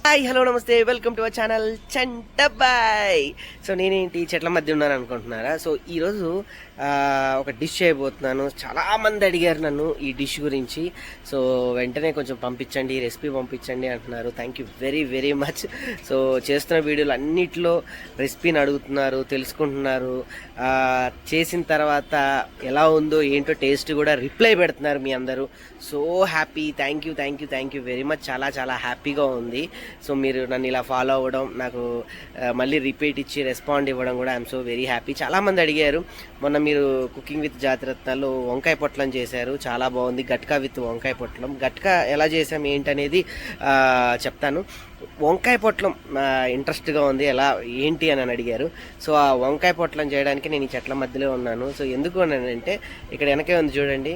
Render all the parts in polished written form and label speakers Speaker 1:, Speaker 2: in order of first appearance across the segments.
Speaker 1: Hi hello నమస్తే welcome to our channel Chantabai. So నేనేంటి చెట్ల మధ్య ఉన్నాను అనుకుంటున్నారా? సో ఈరోజు ఒక డిష్ చేయబోతున్నాను. చాలామంది అడిగారు నన్ను ఈ డిష్ గురించి. సో వెంటనే కొంచెం పంపించండి, రెసిపీ పంపించండి అంటున్నారు. Thank you very very much. So చేస్తున్న వీడియోలు అన్నిటిలో రెసిపీని అడుగుతున్నారు, తెలుసుకుంటున్నారు. చేసిన తర్వాత ఎలా ఉందో ఏంటో టేస్ట్ కూడా రిప్లై పెడుతున్నారు మీ అందరూ. So happy, thank you very much. చాలా చాలా హ్యాపీగా ఉంది. సో మీరు నన్ను ఇలా ఫాలో అవ్వడం, నాకు మళ్ళీ రిపీట్ ఇచ్చి రెస్పాండ్ ఇవ్వడం కూడా ఐఎమ్ సో వెరీ హ్యాపీ. చాలామంది అడిగారు. మొన్న మీరు కుకింగ్ విత్ జాతిరత్నాలు వంకాయ పొట్లం చేశారు, చాలా బాగుంది. గట్కా విత్ వంకాయ పొట్లం. గట్కా ఎలా చేసాం ఏంటనేది చెప్తాను. వంకాయ పొట్లం ఇంట్రెస్ట్గా ఉంది, ఎలా ఏంటి అని అడిగారు. సో ఆ వంకాయ పొట్లం చేయడానికి నేను ఈ చెట్ల మధ్యలో ఉన్నాను. సో ఎందుకు అని అంటే ఇక్కడ వెనకే ఉంది చూడండి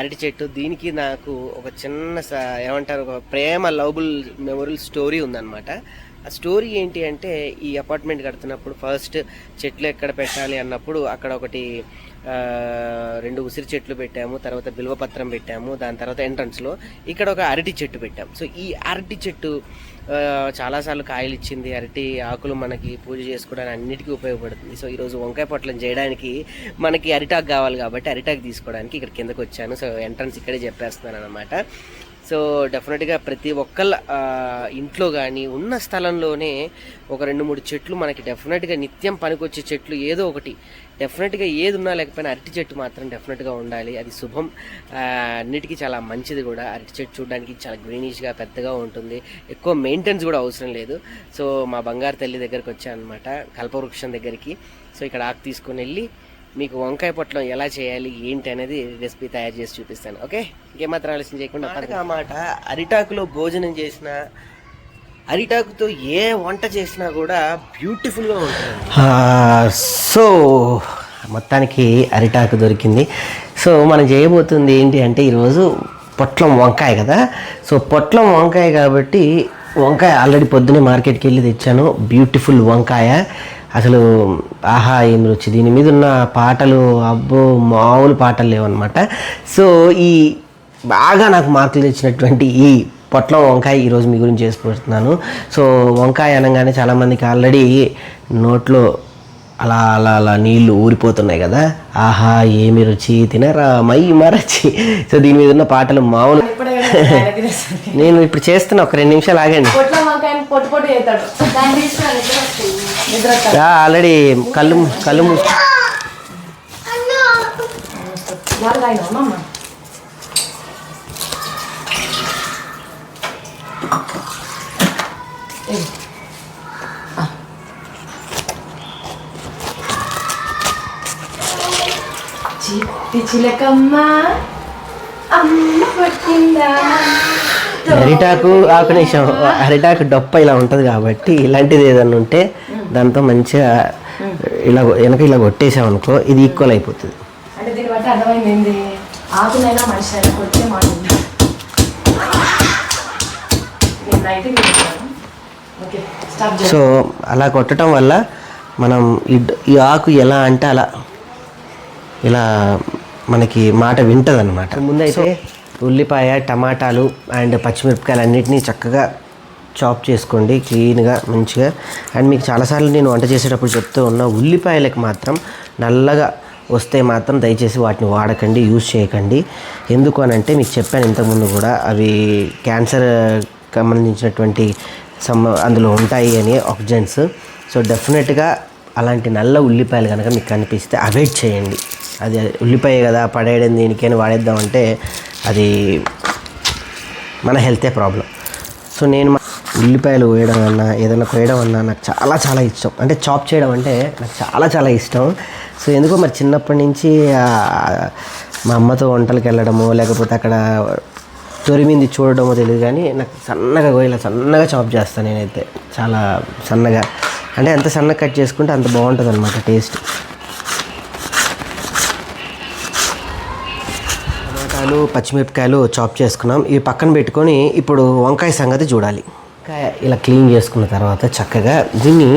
Speaker 1: అరటి చెట్టు. దీనికి నాకు ఒక చిన్న ఏమంటారు, ఒక ప్రేమ లవబుల్ మెమొరబుల్ స్టోరీ ఉందన్నమాట. ఆ స్టోరీ ఏంటి అంటే, ఈ అపార్ట్మెంట్ కడుతున్నప్పుడు ఫస్ట్ చెట్లు ఎక్కడ పెట్టాలి అన్నప్పుడు అక్కడ ఒకటి 2 ఉసిరి చెట్లు పెట్టాము, తర్వాత బిల్వపత్రం పెట్టాము, దాని తర్వాత ఎంట్రన్స్లో ఇక్కడ ఒక అరటి చెట్టు పెట్టాము. సో ఈ అరటి చెట్టు చాలాసార్లు కాయలు ఇచ్చింది. అరటి ఆకులు మనకి పూజ చేసుకోవడానికి అన్నిటికీ ఉపయోగపడుతుంది. సో ఈరోజు వంకాయ పొట్లం చేయడానికి మనకి అరిటాకు కావాలి కాబట్టి అరిటాకు తీసుకోవడానికి ఇక్కడ కిందకు వచ్చాను. సో ఎంట్రన్స్ ఇక్కడే చెప్పేస్తున్నాను అనమాట. సో డెఫినెట్గా ప్రతి ఒక్కళ్ళ ఇంట్లో కానీ ఉన్న స్థలంలోనే ఒక 2-3 చెట్లు మనకి డెఫినెట్గా నిత్యం పనికొచ్చే చెట్లు ఏదో ఒకటి డెఫినెట్గా, ఏది ఉన్నా లేకపోయినా అరటి చెట్టు మాత్రం డెఫినెట్గా ఉండాలి. అది శుభం, అన్నిటికీ చాలా మంచిది కూడా. అరటి చెట్టు చూడడానికి చాలా గ్రీనిష్గా పెద్దగా ఉంటుంది, ఎక్కువ మెయింటెనెన్స్ కూడా అవసరం లేదు. సో మా బంగారు తల్లి దగ్గరికి వచ్చాను అనమాట, కల్పవృక్షం దగ్గరికి. సో ఇక్కడ ఆకు తీసుకొని వెళ్ళి మీకు వంకాయ పొట్లం ఎలా చేయాలి ఏంటి అనేది రెసిపీ తయారు చేసి చూపిస్తాను. ఓకే, ఇంకేమాత్రం ఆలోచన చేయకుండా మాట. అరిటాకులో భోజనం చేసిన, అరిటాకుతో ఏ వంట చేసినా కూడా బ్యూటిఫుల్గా ఉంటుంది. సో మొత్తానికి అరిటాకు దొరికింది. సో మనం చేయబోతుంది ఏంటి అంటే ఈరోజు పొట్లం వంకాయ కదా. సో పొట్లం వంకాయ కాబట్టి వంకాయ ఆల్రెడీ పొద్దున్నే మార్కెట్కి వెళ్ళి తెచ్చాను. బ్యూటిఫుల్ వంకాయ, అసలు ఆహా ఏం రుచి. దీని మీద ఉన్న పాటలు అబ్బో మామూలు పాటలు లేవన్నమాట. సో ఈ బాగా నాకు మార్కులు తెచ్చినటువంటి ఈ పొట్లం వంకాయ ఈరోజు మీ గురించి చేసుకుంటున్నాను. సో వంకాయ అనగానే చాలామందికి ఆల్రెడీ నోట్లో అలా అలా అలా నీళ్ళు ఊరిపోతున్నాయి కదా. ఆహా ఏమి రుచి, తినరా మై మరచి. సో దీని మీద ఉన్న పాటలు మామూలు. నేను ఇప్పుడు చేస్తున్నా, ఒక 2 నిమిషాలు ఆగండి. ఆల్రెడీ కళ్ళు మూసు. అరిటాకు ఆకు నిమిషం, అరిటాకు డొప్ప ఇలా ఉంటుంది కాబట్టి ఇలాంటిది ఏదన్నా ఉంటే దాంతో మంచిగా ఇలా వెనక ఇలా కొట్టేసాం అనుకో, ఇది ఈక్వల్ అయిపోతుంది. సో అలా కొట్టడం వల్ల మనం ఈ ఆకు ఎలా అంటే అలా ఇలా మనకి మాట వింటుంది అనమాట. ముందైతే ఉల్లిపాయ, టమాటాలు అండ్ పచ్చిమిరపకాయలు అన్నిటినీ చక్కగా చాప్ చేసుకోండి క్లీన్గా మంచిగా. అండ్ మీకు చాలాసార్లు నేను వంట చేసేటప్పుడు చెప్తూ ఉన్నా, ఉల్లిపాయలకు మాత్రం నల్లగా వస్తే మాత్రం దయచేసి వాటిని వాడకండి, యూజ్ చేయకండి. ఎందుకు అని అంటే మీకు చెప్పాను ఇంతకుముందు కూడా, అవి క్యాన్సర్ సంబంధించినటువంటి అందులో ఉంటాయి అని ఆక్సిజన్స్. సో డెఫినెట్గా అలాంటి నల్ల ఉల్లిపాయలు కనుక మీకు కనిపిస్తే అవాయిడ్ చేయండి. అది ఉల్లిపాయ కదా పడేయడం దేనికైనా వాడేద్దామంటే అది మన హెల్తే ప్రాబ్లం. సో నేను ఉల్లిపాయలు వేయడం అన్నా ఏదైనా కోయడం అన్నా నాకు చాలా చాలా ఇష్టం. అంటే చాప్ చేయడం అంటే నాకు చాలా చాలా ఇష్టం. సో ఎందుకో మరి చిన్నప్పటి నుంచి మా అమ్మతో వంటలకు వెళ్ళడమో లేకపోతే అక్కడ తొరిమింది చూడడమో తెలియదు, కానీ నాకు సన్నగా ఇలా సన్నగా చాప్ చేస్తాను నేనైతే, చాలా సన్నగా. అంటే ఎంత సన్నగా కట్ చేసుకుంటే అంత బాగుంటుంది అనమాట టేస్ట్. టమాటాలు, పచ్చిమిరపకాయలు చాప్ చేసుకున్నాం. ఇవి పక్కన పెట్టుకొని ఇప్పుడు వంకాయ సంగతి చూడాలి. వంకాయ ఇలా క్లీన్ చేసుకున్న తర్వాత చక్కగా దీన్ని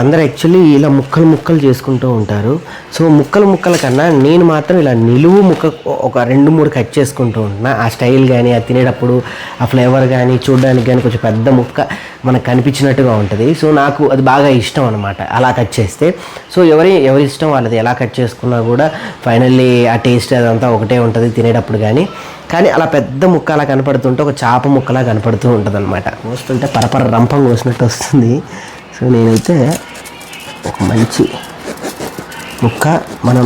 Speaker 1: అందరూ యాక్చువల్లీ ఇలా ముక్కలు ముక్కలు చేసుకుంటూ ఉంటారు. సో ముక్కల కన్నా నేను మాత్రం ఇలా నిలువు ముక్క ఒక 2-3 కట్ చేసుకుంటూ ఉంటున్నా. ఆ స్టైల్ కానీ అది తినేటప్పుడు ఆ ఫ్లేవర్ కానీ చూడడానికి కానీ కొంచెం పెద్ద ముక్క మనకు కనిపించినట్టుగా ఉంటుంది. సో నాకు అది బాగా ఇష్టం అనమాట అలా కట్ చేస్తే. సో ఎవరి ఇష్టం వాళ్ళది, ఎలా కట్ చేసుకున్నా కూడా ఫైనల్లీ ఆ టేస్ట్ అదంతా ఒకటే ఉంటుంది తినేటప్పుడు. కానీ అలా పెద్ద ముక్క అలా కనపడుతుంటే ఒక చేప ముక్కలా కనపడుతూ ఉంటుంది అనమాట. కోస్తుంటే పరపర రంపం కోసినట్టు వస్తుంది. సో నేనైతే ఒక మంచి ముక్క మనం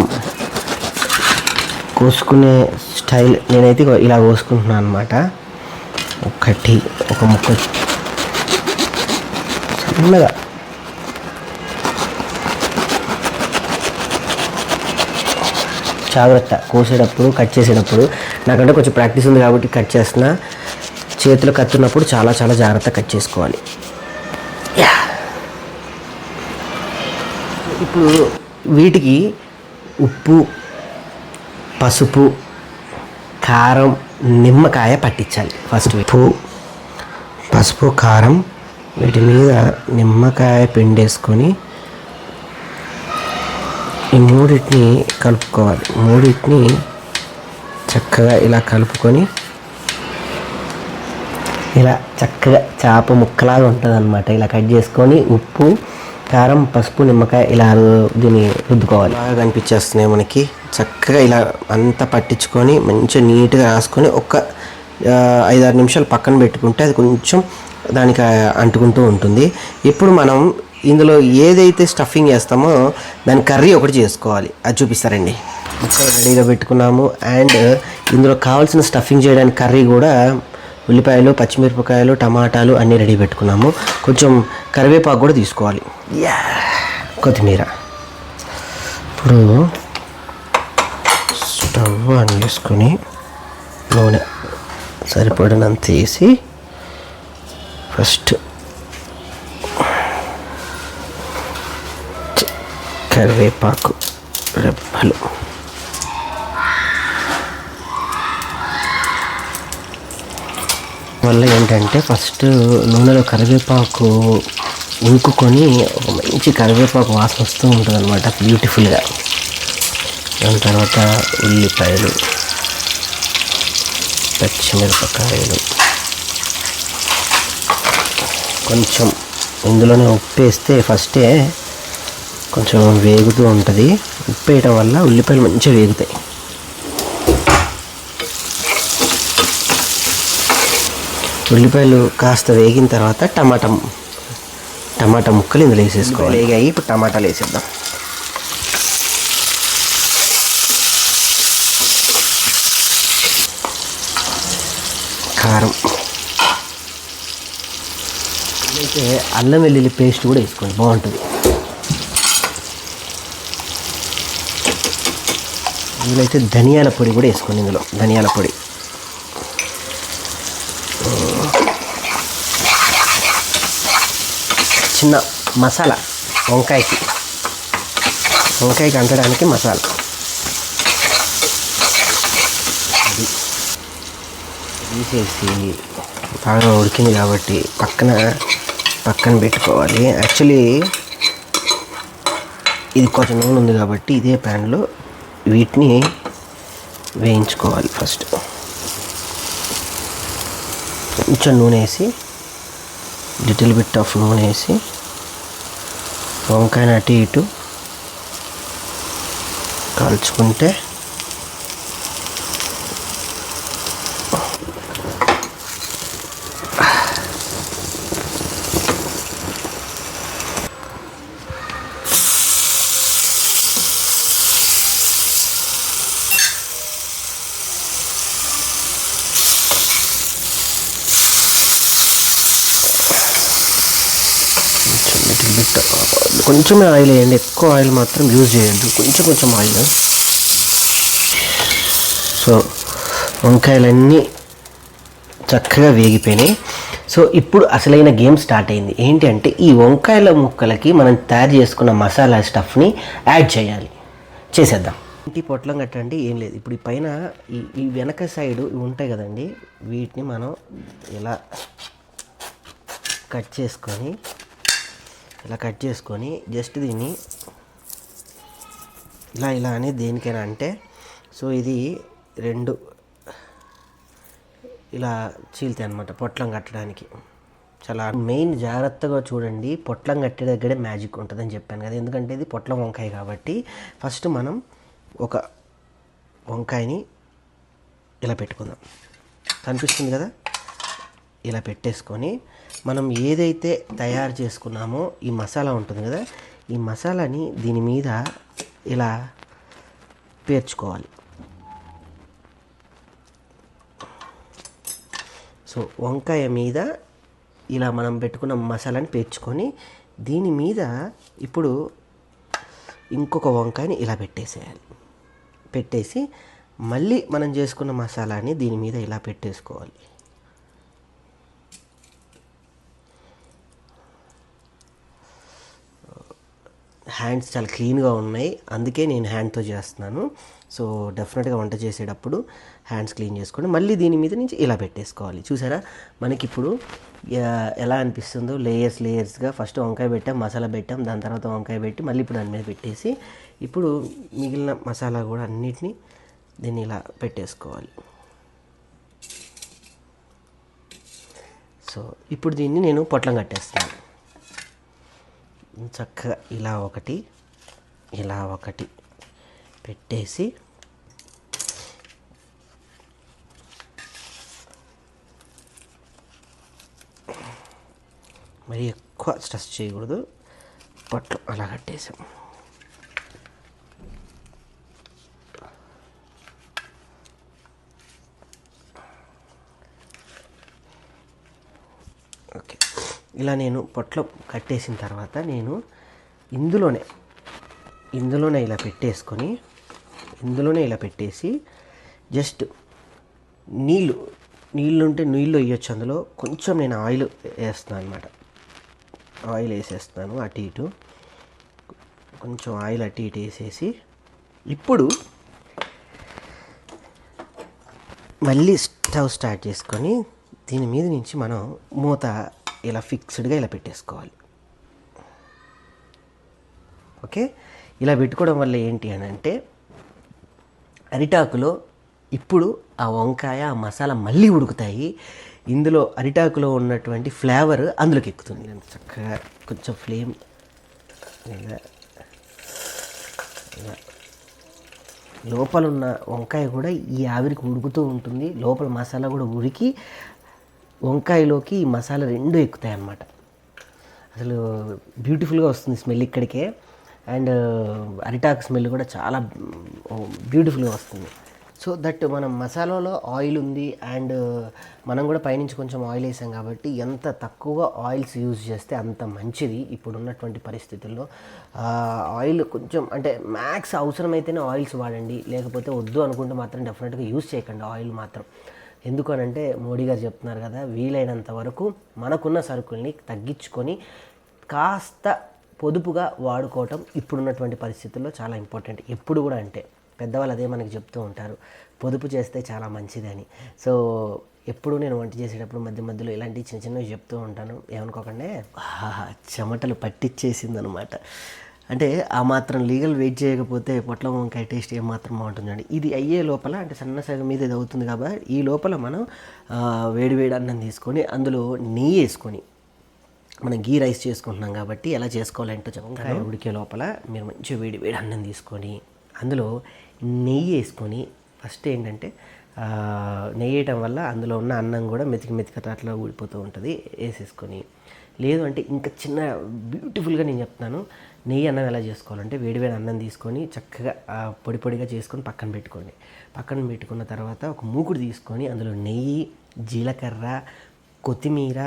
Speaker 1: కోసుకునే స్టైల్ నేనైతే ఇలా కోసుకుంటున్నాను అనమాట. ఒక ముక్క చిన్నగా జాగ్రత్త కోసేటప్పుడు కట్ చేసేటప్పుడు. నాకంటే కొంచెం ప్రాక్టీస్ ఉంది కాబట్టి కట్ చేస్తున్నా. చేతులు కత్తున్నప్పుడు చాలా చాలా జాగ్రత్త కట్ చేసుకోవాలి. ఇప్పుడు వీటికి ఉప్పు, పసుపు, కారం, నిమ్మకాయ పట్టించాలి. ఫస్ట్ ఉప్పు, పసుపు, కారం వీటి మీద నిమ్మకాయ పిండేసుకొని ఈ మూడింటిని కలుపుకోవాలి. మూడింటిని చక్కగా ఇలా కలుపుకొని ఇలా చక్కగా చేప ముక్కలాగా ఉంటుంది అనమాట. ఇలా కట్ చేసుకొని ఉప్పు, కారం, పసుపు, నిమ్మకాయ ఇలా దీన్ని రుద్దుకోవాలి. బాగా కనిపించేస్తున్నాయి మనకి. చక్కగా ఇలా అంతా పట్టించుకొని మంచిగా నీట్గా రాసుకొని ఒక 5-6 నిమిషాలు పక్కన పెట్టుకుంటే అది కొంచెం దానికి అంటుకుంటూ ఉంటుంది. ఇప్పుడు మనం ఇందులో ఏదైతే స్టఫింగ్ వేస్తామో దాని కర్రీ ఒకటి చేసుకోవాలి. అది చూపిస్తారండి. ముక్కలు రెడీగా పెట్టుకున్నాము. అండ్ ఇందులో కావాల్సిన స్టఫింగ్ చేయడానికి కర్రీ కూడా ఉల్లిపాయలు, పచ్చిమిరపకాయలు, టమాటాలు అన్నీ రెడీ పెట్టుకున్నాము. కొంచెం కరివేపాకు కూడా తీసుకోవాలి, కొత్తిమీర. ఇప్పుడు స్టవ్ ఆన్ చేసుకొని నూనె సరిపడినంత వేసి ఫస్ట్ కరివేపాకు రెబ్బలు, వల్ల ఏంటంటే ఫస్ట్ నూనెలో కరివేపాకు ఇంకుకొని ఒక మంచి కరివేపాకు వాసన వస్తూ ఉంటుంది అనమాట, బ్యూటిఫుల్గా. దాని తర్వాత ఉల్లిపాయలు, పచ్చిమిరపకాయలు, కొంచెం ఇందులోనే ఉప్పు వేస్తే ఫస్టే కొంచెం వేగుతూ ఉంటుంది. ఉప్పు వేయటం వల్ల ఉల్లిపాయలు మంచిగా వేగుతాయి. ఉల్లిపాయలు కాస్త వేగిన తర్వాత టమాటా ముక్కలు ఇందులో వేసేసుకోవాలి. వేగాయి, ఇప్పుడు టమాటాలు వేసేద్దాం. కారం, అయితే అల్లం వెల్లుల్లి పేస్ట్ కూడా వేసుకోండి, బాగుంటుంది. ఇందులో అయితే ధనియాల పొడి కూడా వేసుకోండి. ఇందులో ధనియాల పొడి, చిన్న మసాలా వంకాయకి అంటడానికి మసాలా అది తీసేసి బాగా ఉడికింది కాబట్టి పక్కన పెట్టుకోవాలి. యాక్చువల్లీ ఇది కొంచెం నూనె ఉంది కాబట్టి ఇదే ప్యాన్లో వీటిని వేయించుకోవాలి. ఫస్ట్ కొంచెం నూనె వేసి, లిటిల్ బిట్ ఆఫ్ నూనె వేసి వంకాయని అటు ఇటు కాల్చుకుంటే కొంచెం ఆయిల్ వేయండి, ఎక్కువ ఆయిల్ మాత్రం యూజ్ చేయొద్దు, కొంచెం ఆయిల్. సో వంకాయలన్నీ చక్కగా వేగిపోయినాయి. సో ఇప్పుడు అసలైన గేమ్ స్టార్ట్ అయింది. ఏంటి అంటే ఈ వంకాయల ముక్కలకి మనం తయారు చేసుకున్న మసాలా స్టఫ్ని యాడ్ చేయాలి. చేసేద్దాం. ఇంటి పొట్లం కట్టండి, ఏం లేదు. ఇప్పుడు ఈ పైన ఈ వెనక సైడు ఇవి ఉంటాయి కదండి, వీటిని మనం ఇలా కట్ చేసుకొని ఇలా కట్ చేసుకొని జస్ట్ దీన్ని ఇలా అని దేనికైనా అంటే సో ఇది 2 ఇలా చీల్తాయి అనమాట పొట్లం కట్టడానికి. చాలా మెయిన్ జాగ్రత్తగా చూడండి, పొట్లం కట్టే దగ్గరే మ్యాజిక్ ఉంటుందని చెప్పాను కదా, ఎందుకంటే ఇది పొట్లం వంకాయ కాబట్టి. ఫస్ట్ మనం ఒక వంకాయని ఇలా పెట్టుకుందాం, కనిపిస్తుంది కదా, ఇలా పెట్టేసుకొని మనం ఏదైతే తయారు చేసుకున్నామో ఈ మసాలా ఉంటుంది కదా, ఈ మసాలాని దీని మీద ఇలా పేర్చుకోవాలి. సో వంకాయ మీద ఇలా మనం పెట్టుకున్న మసాలాని పేర్చుకొని దీని మీద ఇప్పుడు ఇంకొక వంకాయని ఇలా పెట్టేసేయాలి. పెట్టేసి మళ్ళీ మనం చేసుకున్న మసాలాని దీని మీద ఇలా పెట్టేసుకోవాలి. హ్యాండ్స్ చాలా క్లీన్గా ఉన్నాయి, అందుకే నేను హ్యాండ్తో చేస్తున్నాను. సో డెఫినెట్గా వంట చేసేటప్పుడు హ్యాండ్స్ క్లీన్ చేసుకొని మళ్ళీ దీని మీద నుంచి ఇలా పెట్టేసుకోవాలి. చూసారా మనకి ఇప్పుడు ఎలా అనిపిస్తుందో, లేయర్స్గా ఫస్ట్ వంకాయ పెట్టాం, మసాలా పెట్టాం, దాని తర్వాత వంకాయ పెట్టి మళ్ళీ ఇప్పుడు దాని మీద పెట్టేసి ఇప్పుడు మిగిలిన మసాలా కూడా అన్నిటినీ దీన్ని ఇలా పెట్టేసుకోవాలి. సో ఇప్పుడు దీన్ని నేను పొట్లం కట్టేస్తున్నాను. చక్కగా ఇలా ఒకటి పెట్టేసి మరి ఎక్కువ స్ట్రెస్ చేయకూడదు, పొట్లం అలా కట్టేసాం. ఓకే, ఇలా నేను పొట్లం కట్టేసిన తర్వాత నేను ఇందులోనే ఇలా పెట్టేసుకొని ఇందులోనే ఇలా పెట్టేసి జస్ట్ నీళ్ళు ఉంటే నీళ్ళు వేయొచ్చు, అందులో కొంచెం నేను ఆయిల్ వేస్తాను అనమాట. ఆయిల్ వేసేస్తాను అటు ఇటు, కొంచెం ఆయిల్ అటు ఇటు వేసేసి ఇప్పుడు మళ్ళీ స్టవ్ స్టార్ట్ చేసుకొని దీని మీద నుంచి మనం మూత ఇలా ఫిక్స్డ్గా ఇలా పెట్టేసుకోవాలి. ఓకే, ఇలా పెట్టుకోవడం వల్ల ఏంటి అని అంటే అరిటాకులో ఇప్పుడు ఆ వంకాయ ఆ మసాలా మళ్ళీ ఉడుకుతాయి, ఇందులో అరిటాకులో ఉన్నటువంటి ఫ్లేవర్ అందులోకి ఎక్కుతుంది. నేను చక్కగా కొంచెం ఫ్లేమ్ ఇలా లోపల ఉన్న వంకాయ కూడా ఈ ఆవిరికి ఉడుకుతూ ఉంటుంది, లోపల మసాలా కూడా ఉడికి వంకాయలోకి ఈ మసాలా రెండు ఎక్కుతాయి అన్నమాట. అసలు బ్యూటిఫుల్గా వస్తుంది స్మెల్ ఇక్కడికే, అండ్ అరిటాకు స్మెల్ కూడా చాలా బ్యూటిఫుల్గా వస్తుంది. సో దట్ మనం మసాలాలో ఆయిల్ ఉంది అండ్ మనం కూడా పైనుంచి కొంచెం ఆయిల్ వేసాం కాబట్టి ఎంత తక్కువ ఆయిల్స్ యూజ్ చేస్తే అంత మంచిది ఇప్పుడు ఉన్నటువంటి పరిస్థితుల్లో. ఆయిల్ కొంచెం అంటే మ్యాక్స్ అవసరమైతేనే ఆయిల్స్ వాడండి, లేకపోతే వద్దు అనుకుంటే మాత్రం డెఫినెట్గా యూజ్ చేయకండి ఆయిల్ మాత్రం. ఎందుకు అని అంటే మోడీ గారు చెప్తున్నారు కదా, వీలైనంత వరకు మనకున్న సరుకుల్ని తగ్గించుకొని కాస్త పొదుపుగా వాడుకోవటం ఇప్పుడున్నటువంటి పరిస్థితుల్లో చాలా ఇంపార్టెంట్. ఎప్పుడు కూడా అంటే పెద్దవాళ్ళు అదే మనకి చెప్తూ ఉంటారు, పొదుపు చేస్తే చాలా మంచిదని. సో ఎప్పుడు నేను వంట చేసేటప్పుడు మధ్య మధ్యలో ఇలాంటి చిన్న చిన్నవి చెప్తూ ఉంటాను, ఏమనుకోకండి. చెమటలు పట్టించేసిందనమాట. అంటే ఆ మాత్రం లీగల్ వెయిట్ చేయకపోతే పొట్లం వంకాయ టేస్ట్ ఏమాత్రం బాగుంటుందండి. ఇది అయ్యే లోపల అంటే సన్న సగం మీద ఇది అవుతుంది కాబట్టి ఈ లోపల మనం వేడి అన్నం తీసుకొని అందులో నెయ్యి వేసుకొని, మనం గీ రైస్ చేసుకుంటున్నాం కాబట్టి ఎలా చేసుకోవాలంటో చెప్తాను. ఉడికే లోపల మీరు మంచి వేడి అన్నం తీసుకొని అందులో నెయ్యి వేసుకొని, ఫస్ట్ ఏంటంటే నెయ్యి వేయటం వల్ల అందులో ఉన్న అన్నం కూడా మెతికి అట్లా ఊడిపోతూ ఉంటుంది, వేసేసుకొని. లేదు అంటే ఇంకా చిన్న బ్యూటిఫుల్గా నేను చెప్తున్నాను, నెయ్యి అన్నం ఎలా చేసుకోవాలంటే వేడి అన్నం తీసుకొని చక్కగా పొడిగా చేసుకొని పక్కన పెట్టుకోండి. పక్కన పెట్టుకున్న తర్వాత ఒక మూకుడు తీసుకొని అందులో నెయ్యి, జీలకర్ర, కొత్తిమీర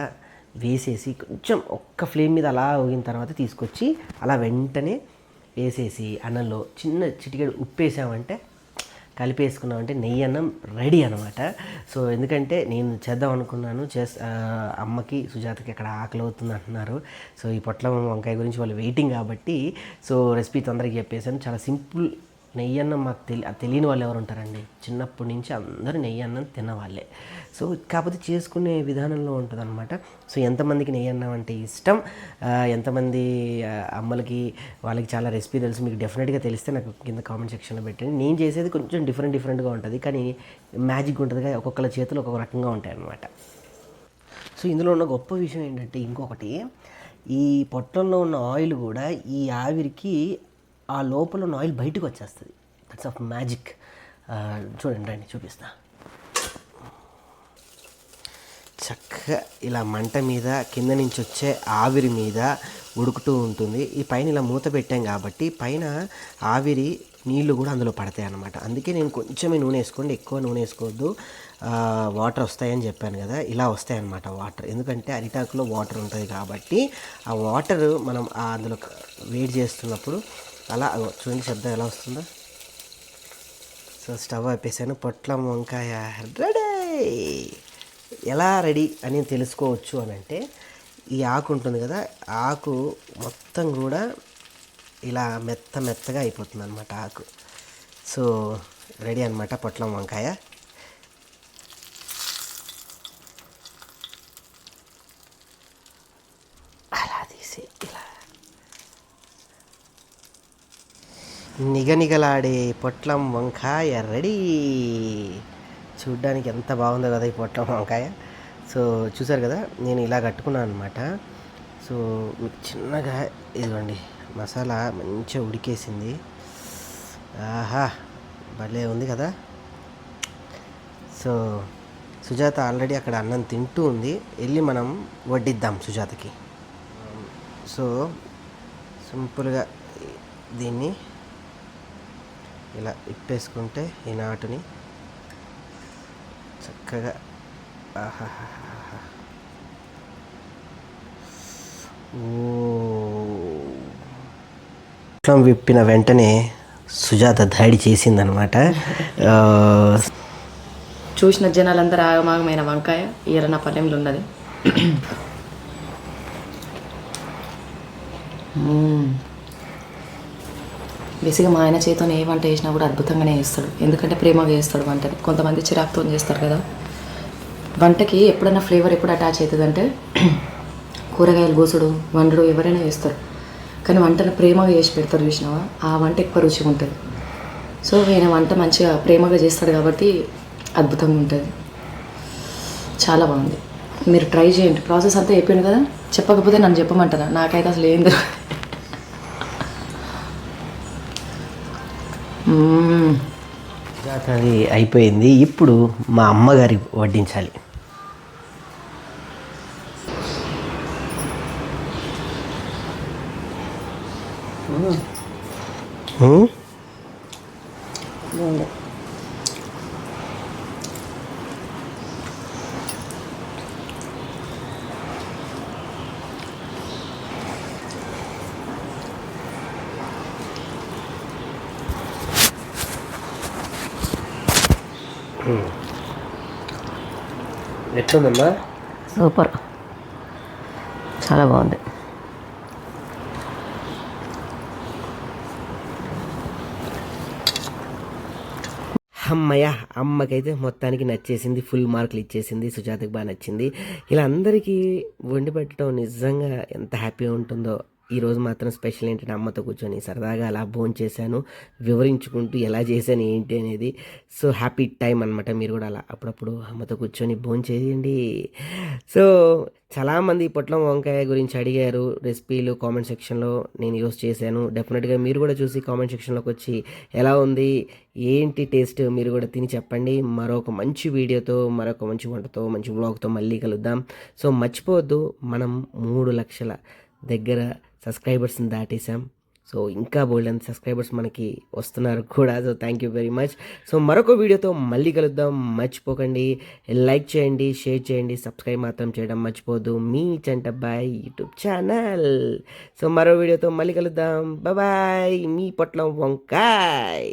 Speaker 1: వేసేసి కొంచెం ఒక్క ఫ్లేమ్ మీద అలా ఊగిన తర్వాత తీసుకొచ్చి అలా వెంటనే వేసేసి అన్నంలో చిన్న చిటికెడు ఉప్పు వేసామంటే కలిపేసుకున్నామంటే నెయ్యి అన్నం రెడీ అనమాట. సో ఎందుకంటే నేను చేద్దాం అనుకున్నాను, అమ్మకి సుజాతకి అక్కడ ఆకలి అవుతుంది అంటున్నారు. సో ఈ పొట్లం వంకాయ గురించి వాళ్ళు వెయిటింగ్ కాబట్టి సో రెసిపీ తొందరగా చెప్పేసాను. చాలా సింపుల్ నెయ్యి అన్నం మాకు తెలియని వాళ్ళు ఎవరు ఉంటారండి. చిన్నప్పటి నుంచి అందరూ నెయ్యి అన్నం తినవాళ్ళే. సో కాకపోతే చేసుకునే విధానంలో ఉంటుందన్నమాట. సో ఎంతమందికి నెయ్యి అన్నం అంటే ఇష్టం, ఎంతమంది అమ్మలకి వాళ్ళకి చాలా రెసిపీ తెలుసు, మీకు డెఫినెట్గా తెలిస్తే నాకు కింద కామెంట్ సెక్షన్లో పెట్టండి. నేను చేసేది కొంచెం డిఫరెంట్గా ఉంటుంది, కానీ మ్యాజిక్ ఉంటుంది, ఒక్కొక్కళ్ళ చేతులు ఒక్కొక్క రకంగా ఉంటాయి అన్నమాట. సో ఇందులో ఉన్న గొప్ప విషయం ఏంటంటే, ఇంకొకటి, ఈ పొట్టంలో ఉన్న ఆయిల్ కూడా ఈ ఆవిరికి ఆ లోపల ఉన్న ఆయిల్ బయటకు వచ్చేస్తుంది. That's of magic. చూడండి, రండి చూపిస్తా. చక్కగా ఇలా మంట మీద కింద నుంచి వచ్చే ఆవిరి మీద ఉడుకుతూ ఉంటుంది. ఈ పైన ఇలా మూత పెట్టాం కాబట్టి పైన ఆవిరి నీళ్లు కూడా అందులో పడతాయి అన్నమాట. అందుకే నేను కొంచెమే నూనె వేసుకోండి, ఎక్కువ నూనె వేసుకోవద్దు, వాటర్ వస్తాయని చెప్పాను కదా. ఇలా వస్తాయన్నమాట వాటర్, ఎందుకంటే అరిటాకులో వాటర్ ఉంటుంది కాబట్టి ఆ వాటర్ మనం అందులో వేడి చేస్తున్నప్పుడు అలా చూడండి శబ్దం ఎలా వస్తుందో. సో స్టవ్ ఆపేసాను, పొట్లం వంకాయ రెడీ. ఎలా రెడీ అని తెలుసుకోవచ్చు అని అంటే, ఈ ఆకు ఉంటుంది కదా, ఆకు మొత్తం కూడా ఇలా మెత్తగా అయిపోతుంది అనమాట ఆకు. సో రెడీ అనమాట పొట్లం వంకాయ. అలా తీసి ఇలా నిగనిగలాడే పొట్లం వంకాయ రెడీ. చూడ్డానికి ఎంత బాగుందో కదా ఈ పొట్లం వంకాయ. సో చూసారు కదా, నేను ఇలా కట్టుకున్నాను అనమాట. సో మీకు చిన్నగా ఇదిగోండి, మసాలా మంచిగా ఉడికేసింది. ఆహా, భలే ఉంది కదా. సో సుజాత ఆల్రెడీ అక్కడ అన్నం తింటూ ఉంది, వెళ్ళి మనం వడ్డిద్దాం సుజాతకి. సో సింపుల్గా దీన్ని ఇలా ఇప్పేసుకుంటే ఈ నాటుని చక్కగా, విప్పిన వెంటనే సుజాత దాడి చేసిందనమాట.
Speaker 2: చూసిన జనాలందరూ ఆగమాగమైన వంకాయ ఈరన్న పల్లెంలో ఉన్నది. బేసిక్గా మా ఆయన చేతితో ఏ వంట చేసినా కూడా అద్భుతంగానే చేస్తాడు, ఎందుకంటే ప్రేమగా చేస్తాడు వంటని. కొంతమంది చిరాకుతో చేస్తారు కదా. వంటకి ఎప్పుడైనా ఫ్లేవర్ ఎప్పుడు అటాచ్ అవుతుందంటే, కూరగాయలు కోసుడు వండడు ఎవరైనా చేస్తారు, కానీ వంటను ప్రేమగా చేసి పెడతారు చూసినావా, ఆ వంట ఎక్కువ రుచిగా ఉంటుంది. సో ఈయన వంట మంచిగా ప్రేమగా చేస్తాడు కాబట్టి అద్భుతంగా ఉంటుంది, చాలా బాగుంది. మీరు ట్రై చేయండి. ప్రాసెస్ అంతా అయిపోయింది కదా, చెప్పకపోతే నన్ను చెప్పమంటారా, నాకైతే అసలు ఏం తెలియదు.
Speaker 1: అది అయిపోయింది. ఇప్పుడు మా అమ్మగారి వడ్డించాలి. ఎట్లుందమ్మా?
Speaker 2: సూపర్, చాలా బాగుంది.
Speaker 1: అమ్మయ్య, అమ్మకైతే మొత్తానికి నచ్చేసింది, ఫుల్ మార్కులు ఇచ్చేసింది. సుజాతకి బాగా నచ్చింది. ఇలా అందరికీ వండి పెట్టడం నిజంగా ఎంత హ్యాపీగా ఉంటుందో. ఈరోజు మాత్రం స్పెషల్ ఏంటంటే, అమ్మతో కూర్చొని సరదాగా అలా భోంచేసాను, వివరించుకుంటూ ఎలా చేశాను ఏంటి అనేది. సో హ్యాపీ టైం అనమాట. మీరు కూడా అలా అప్పుడప్పుడు అమ్మతో కూర్చొని భోంచేయండి. సో చాలామంది పొట్లం వంకాయ గురించి అడిగారు రెసిపీలు కామెంట్ సెక్షన్లో. నేను ఈరోజు చేశాను. డెఫినెట్గా మీరు కూడా చూసి కామెంట్ సెక్షన్లోకి వచ్చి ఎలా ఉంది ఏంటి టేస్ట్ మీరు కూడా తిని చెప్పండి. మరొక మంచి వీడియోతో, మరొక మంచి వంటతో, మంచి వ్లాగ్తో మళ్ళీ కలుద్దాం. సో మర్చిపోవద్దు, మనం 3 లక్షల దగ్గర సబ్స్క్రైబర్స్ని దాటేసాం. సో ఇంకా బోల్డ్ సబ్స్క్రైబర్స్ మనకి వస్తున్నారు కూడా. So thank you very much. So మరొక వీడియోతో మళ్ళీ కలుద్దాం. మర్చిపోకండి, లైక్ చేయండి, షేర్ చేయండి, సబ్స్క్రైబ్ మాత్రం చేయడం మర్చిపోవద్దు. మీ చంటబ్బాయ్ యూట్యూబ్ ఛానల్. సో మరో వీడియోతో మళ్ళీ కలుద్దాం. బాయ్, మీ పొట్లం వంకాయ్.